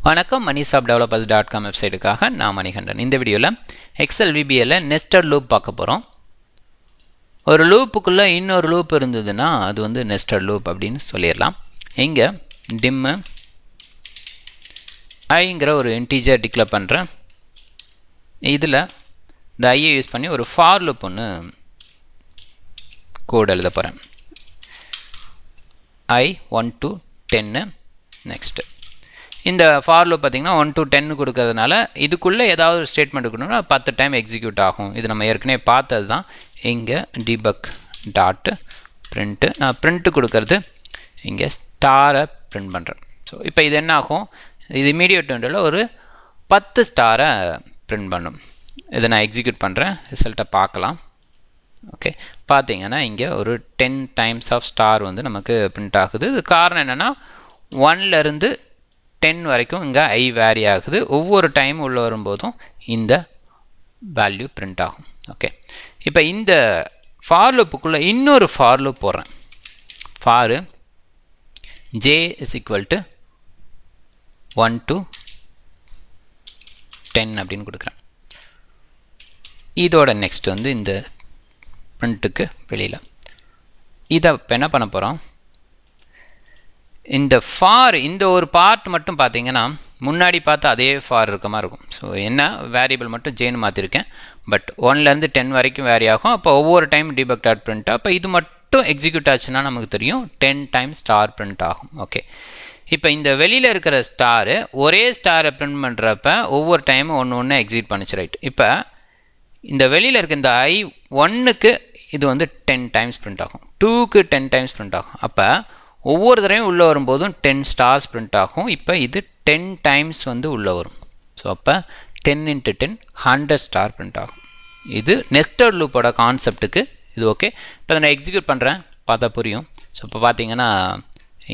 வணக்கம் moneyshopdevelopers.com வெப்சைட்டுக்காக நான் மணிகண்டன். இந்த வீடியோவில் எக்ஸல் விபிஎல்ல நெஸ்டட் லூப் பார்க்க போகிறோம். ஒரு லூப்புக்குள்ளே இன்னொரு லூப் இருந்ததுன்னா அது வந்து நெஸ்டட் லூப் அப்படின்னு சொல்லிடலாம். இங்கே டிம்மு ஐங்கிற ஒரு இன்டீஜர் டிக்ளேர் பண்ணுறேன். இதில் இந்த ஐயை யூஸ் பண்ணி ஒரு ஃபார் லூப் ஒன்று கோட் எழுத போகிறேன். I 1 to 10 நெக்ஸ்ட்டு இந்த ஃபார் லூப் பார்த்திங்கன்னா 1 to 10 கொடுக்கறதுனால இதுக்குள்ளே ஏதாவது ஒரு ஸ்டேட்மெண்ட் கொடுக்கணும்னா 10 டைம் எக்ஸிக்யூட் ஆகும். இது நம்ம ஏற்கனவே பார்த்தது தான். இங்கே debug டாட் பிரிண்ட்டு நான் பிரிண்ட்டு கொடுக்கறது இங்கே ஸ்டாரை பிரிண்ட் பண்ணுறேன். ஸோ இப்போ இது என்ன ஆகும், இது இமீடியட் விண்டோவில் ஒரு 10 ஸ்டாரை பிரிண்ட் பண்ணும். இதை நான் எக்ஸிக்யூட் பண்ணுறேன், ரிசல்ட்டை பார்க்கலாம். ஓகே, பார்த்தீங்கன்னா இங்கே ஒரு 10 டைம்ஸ் ஆஃப் ஸ்டார் வந்து நமக்கு பிரிண்ட் ஆகுது. இது காரணம் என்னென்னா 1லேருந்து 10 வரைக்கும் இங்கே ஐ வேரி ஆகுது. ஒவ்வொரு டைம் உள்ளே வரும்போதும் இந்த வேல்யூ பிரிண்ட் ஆகும். ஓகே, இப்போ இந்த ஃபார் லூப்புக்குள்ளே இன்னொரு ஃபார் லூப் போடுறேன். For j is equal to 1 to 10 அப்படின்னு கொடுக்குறேன். இதோட நெக்ஸ்ட் வந்து இந்த பிரிண்ட்டுக்கு வெளியில் இதை இப்போ என்ன பண்ண போகிறோம், இந்த ஃபார் இந்த ஒரு பார்ட் மட்டும் பார்த்தீங்கன்னா முன்னாடி பார்த்தா அதே ஃபார் இருக்க மாதிரி இருக்கும். ஸோ என்ன வேரியபிள் மட்டும் ஜேன்னு மாற்றிருக்கேன், பட் 1லேருந்து 10 வரைக்கும் வேரி ஆகும். அப்போ ஒவ்வொரு டைம் debug டாட் பிரிண்ட், அப்போ இது மட்டும் எக்ஸிக்யூட் ஆச்சுன்னா நமக்கு தெரியும் 10 டைம் ஸ்டார் பிரிண்ட் ஆகும். ஓகே, இப்போ இந்த வெளியில் இருக்கிற ஸ்டாரு ஒரே ஸ்டாரை பிரிண்ட் பண்ணுறப்ப ஒவ்வொரு டைமும் ஒன்று எக்ஸிக்யூட் பண்ணிச்சு. ரைட், இப்போ இந்த வெளியில் இருக்க இந்த ஐ 1க்கு இது வந்து 10 டைம்ஸ் பிரிண்ட் ஆகும், 2க்கு 10 டைம்ஸ் பிரிண்ட் ஆகும். அப்போ ஒவ்வொரு தடவையும் உள்ளே வரும்போதும் 10 ஸ்டார்ஸ் பிரிண்ட் ஆகும். இப்போ இது 10 டைம்ஸ் வந்து உள்ளே வரும். ஸோ அப்போ 10 × 10 100 ஸ்டார் பிரிண்ட் ஆகும். இது நெஸ்டட் லூப்போட கான்செப்ட்டுக்கு இது ஓகே. இப்போ நான் எக்ஸிக்யூட் பண்ணுறேன், பார்த்தா புரியும். ஸோ இப்போ பார்த்தீங்கன்னா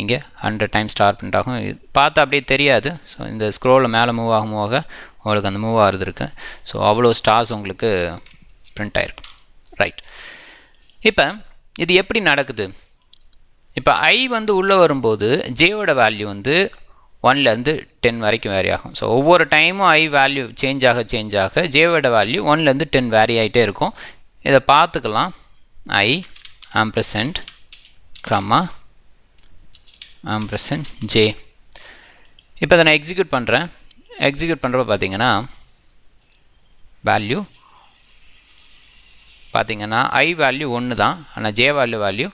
இங்கே 100 டைம்ஸ் ஸ்டார் பிரிண்ட் ஆகும். பார்த்தா அப்படியே தெரியாது. ஸோ இந்த ஸ்க்ரோலில் மேலே மூவ் ஆக உங்களுக்கு அந்த மூவ் ஆகிறது இருக்குது. ஸோ அவ்வளோ ஸ்டார்ஸ் உங்களுக்கு பிரிண்ட் ஆகிருக்கு. ரைட், இப்போ இது எப்படி நடக்குது, இப்போ ஐ வந்து உள்ளே வரும்போது ஜேவோட வேல்யூ வந்து 1லேருந்து 10 வரைக்கும் வேரி ஆகும். ஸோ ஒவ்வொரு டைமும் ஐ வேல்யூ சேஞ்ச் ஆக ஜேவோட வேல்யூ 1லேருந்து 10 வேரி ஆகிட்டே இருக்கும். இதை பார்த்துக்கலாம். ஐ ஆம்பர்சண்ட் கமா ஆம்பர்சண்ட் ஜே. இப்போ இதை நான் எக்ஸிக்யூட் பண்ணுறேன். எக்ஸிக்யூட் பண்ணுறப்ப பார்த்தீங்கன்னா வேல்யூ பார்த்தீங்கன்னா ஐ வேல்யூ 1 தான், ஆனால் ஜே வேல்யூ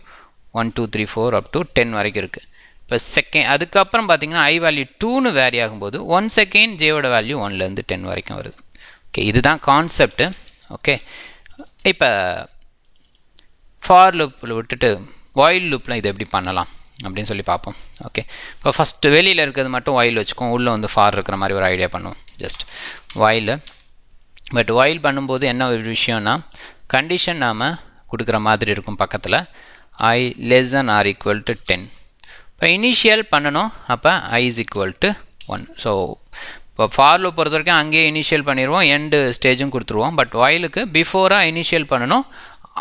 1 2 3 4 அப் டு 10 வரைக்கும் இருக்குது. இப்போ செகண்ட் அதுக்கப்புறம் பார்த்தீங்கன்னா ஐ வேல்யூ 2ன்னு வேரி ஆகும்போது 1 செகண்ட் ஜேவோட வேல்யூ 1லேருந்து 10 வரைக்கும் வருது. ஓகே, இதுதான் கான்செப்ட்டு. ஓகே, இப்போ ஃபார் லூப்பில் விட்டுட்டு வாயில் லூப்பில் இதை எப்படி பண்ணலாம் அப்படின்னு சொல்லி பார்ப்போம். ஓகே, இப்போ ஃபஸ்ட்டு வெளியில் இருக்கிறது மட்டும் வாயில் வச்சுக்கோம், உள்ளே வந்து ஃபார் இருக்கிற மாதிரி ஒரு ஐடியா பண்ணுவோம். ஜஸ்ட் வாயில், பட் வாயில் பண்ணும்போது என்ன ஒரு விஷயம்னா கண்டிஷன் நாம் கொடுக்குற மாதிரி இருக்கும். பக்கத்தில் I less than or equal to 10. இப்போ இனிஷியல் பண்ணணும், அப்போ I is equal to 1. So இப்போ ஃபார் லூப் பொறுத்த வரைக்கும் அங்கேயே இனிஷியல் பண்ணிடுவோம், எண்டு ஸ்டேஜும் கொடுத்துருவோம். பட் வாயிலுக்கு பிஃபோராக இனிஷியல் பண்ணணும்.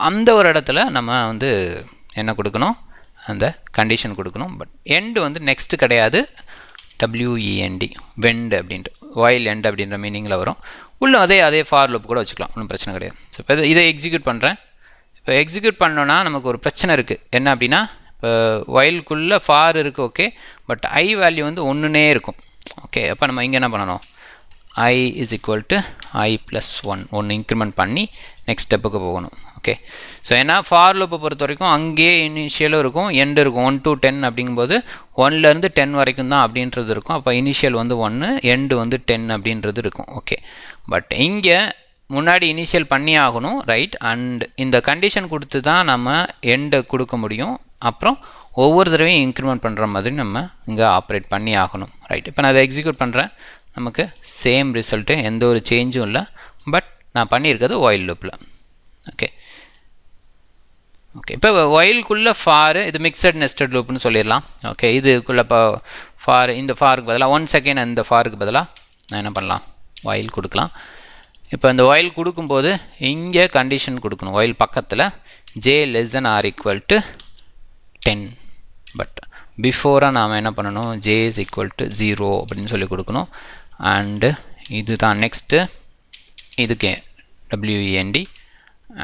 அந்த ஒரு இடத்துல நம்ம வந்து என்ன கொடுக்கணும், அந்த கண்டிஷன் கொடுக்கணும். பட் எண்டு வந்து நெக்ஸ்ட்டு கிடையாது, WEND வெண்ட் அப்படின்ட்டு வாயில் எண்ட் அப்படின்ற மீனிங்கில் வரும். உள்ளே அதே ஃபார் லூப் கூட வச்சுக்கலாம், ஒன்றும் பிரச்சனை கிடையாது. ஸோ இப்போ இதை எக்ஸிக்யூட் பண்ணுறேன். இப்போ எக்ஸிக்யூட் பண்ணோன்னா நமக்கு ஒரு பிரச்சனை இருக்குது. என்ன அப்படின்னா இப்போ வயலுக்குள்ளே ஃபார் இருக்குது, ஓகே, பட் ஐ வேல்யூ வந்து 1னே இருக்கும். ஓகே, அப்போ நம்ம இங்கே என்ன பண்ணணும், i is equal to i plus 1 increment பண்ணி நெக்ஸ்ட் ஸ்டெப்புக்கு போகணும். ஓகே, ஸோ ஏன்னா ஃபார் லூப்பை பொறுத்த வரைக்கும் அங்கேயே இனிஷியலும் இருக்கும், எண்டு இருக்கும். 1 to 10 அப்படிங்கும்போது 1லேருந்து 10 வரைக்கும் தான் அப்படின்றது இருக்கும். அப்போ இனிஷியல் வந்து 1, எண்டு வந்து 10 அப்படின்றது இருக்கும். ஓகே, பட் இங்கே முன்னாடி இனிஷியல் பண்ணி ஆகணும். ரைட், அண்ட் இந்த கண்டிஷன் கொடுத்து தான் நம்ம எண்டை கொடுக்க முடியும். அப்புறம் ஒவ்வொரு தடவையும் இன்க்ரிமெண்ட் பண்ணுற மாதிரி நம்ம இங்கே ஆப்ரேட் பண்ணி ஆகணும். ரைட், இப்போ நான் அதை எக்ஸிக்யூட் பண்ணுறேன். நமக்கு சேம் ரிசல்ட்டு, எந்த ஒரு சேஞ்சும் இல்லை. பட் நான் பண்ணியிருக்கிறது வாயில் லூப்பில். ஓகே ஓகே இப்போ வாயிலுக்குள்ளே ஃபார் இது மிக்சட் நெஸ்டட் லூப்னு சொல்லிடலாம். ஓகே, இதுக்குள்ளே இப்போ ஃபார் இந்த ஃபாருக்கு பதிலாக 1 செகண்ட் அந்த ஃபாருக்கு பதிலாக நான் என்ன பண்ணலாம், வாயில் கொடுக்கலாம். இப்போ இந்த வாயில் கொடுக்கும்போது இங்கே கண்டிஷன் கொடுக்கணும். வாயில் பக்கத்தில் j less than or equal to 10, but பிஃபோராக நாம் என்ன பண்ணணும், ஜே இஸ் ஈக்குவல் டு 0 அப்படின்னு சொல்லி கொடுக்கணும். அண்டு இது தான் நெக்ஸ்ட்டு இதுக்கு WEND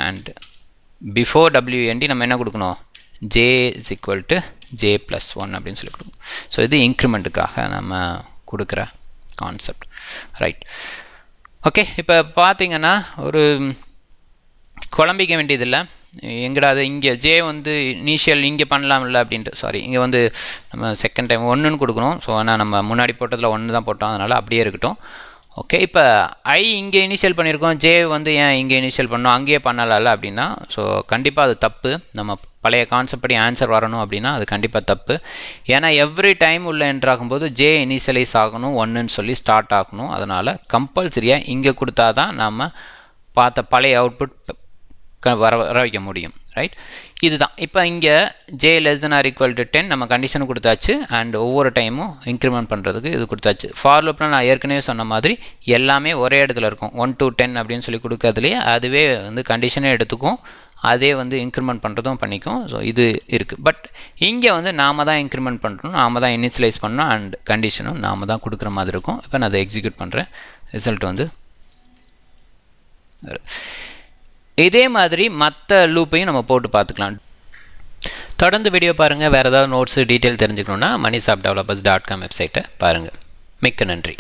அண்ட் பிஃபோர் WEND நம்ம என்ன கொடுக்கணும், J is equal to J plus 1 அப்படின்னு சொல்லி கொடுக்கணும். ஸோ இது இன்க்ரிமெண்ட்டுக்காக நம்ம கொடுக்குற கான்செப்ட். Right, okay. இப்போ பார்த்தீங்கன்னா ஒரு குழம்பிக்க வேண்டியதில்லை. எங்கடா அது இங்கே ஜே வந்து இனிஷியல் இங்கே பண்ணலாம்ல அப்படின்ட்டு, சாரி இங்கே வந்து நம்ம செகண்ட் டைம் 1ன்னு கொடுக்கணும். ஸோ ஆனால் நம்ம முன்னாடி போட்டதில் 1 தான் போட்டோம், அதனால் அப்படியே இருக்கட்டும். ஓகே, இப்போ ஐ இங்கே இனிஷியல் பண்ணியிருக்கோம், ஜே வந்து ஏன் இங்கே இனிஷியல் பண்ணோம், அங்கேயே பண்ணலாம்ல அப்படின்னா, ஸோ கண்டிப்பாக அது தப்பு. நம்ம பழைய கான்செப்ட் படி ஆன்சர் வரணும் அப்படின்னா அது கண்டிப்பாக தப்பு. ஏன்னா எவ்ரி டைம் உள்ள என்ட்ராகும்போது ஜே இனிஷியலைஸ் ஆகணும், 1ன்னு சொல்லி ஸ்டார்ட் ஆகணும். அதனால் கம்பல்சரியாக இங்கே கொடுத்தா தான் நம்ம பார்த்த பழைய அவுட்புட் வர வைக்க முடியும். ரைட், இதுதான். இப்போ இங்கே j less than or equal to 10 நம்ம கண்டிஷன் கொடுத்தாச்சு. அண்ட் ஒவ்வொரு டைமும் இன்க்ரிமெண்ட் பண்ணுறதுக்கு இது கொடுத்தாச்சு. ஃபார் லூப்னால் நான் ஏற்கனவே சொன்ன மாதிரி எல்லாமே ஒரே இடத்துல இருக்கும். 1 to 10 அப்படின்னு சொல்லி கொடுக்கறதுலேயே அதுவே வந்து கண்டிஷனே எடுத்துக்கும், அதே வந்து இன்க்ரிமெண்ட் பண்ணுறதும் பண்ணிக்கும். ஸோ இது இருக்குது. பட் இங்கே வந்து நாம் தான் இன்க்ரிமெண்ட் பண்ணுறோம், நாம் தான் இனிஷியலைஸ் பண்ணணும், அண்ட் கண்டிஷனும் நாம் தான் கொடுக்குற மாதிரி இருக்கும். இப்போ நான் அதை எக்ஸிக்யூட் பண்ணுறேன். ரிசல்ட் வந்து இதே மாதிரி மற்ற லூப்பையும் நம்ம போட்டு பார்த்துக்கலாம். தொடர்ந்து வீடியோ பாருங்கள். வேறு ஏதாவது நோட்ஸு டீட்டெயில் தெரிஞ்சுக்கணுன்னா moneyshopdevelopers.com வெப்சைட்டை பாருங்கள். மிக்க நன்றி.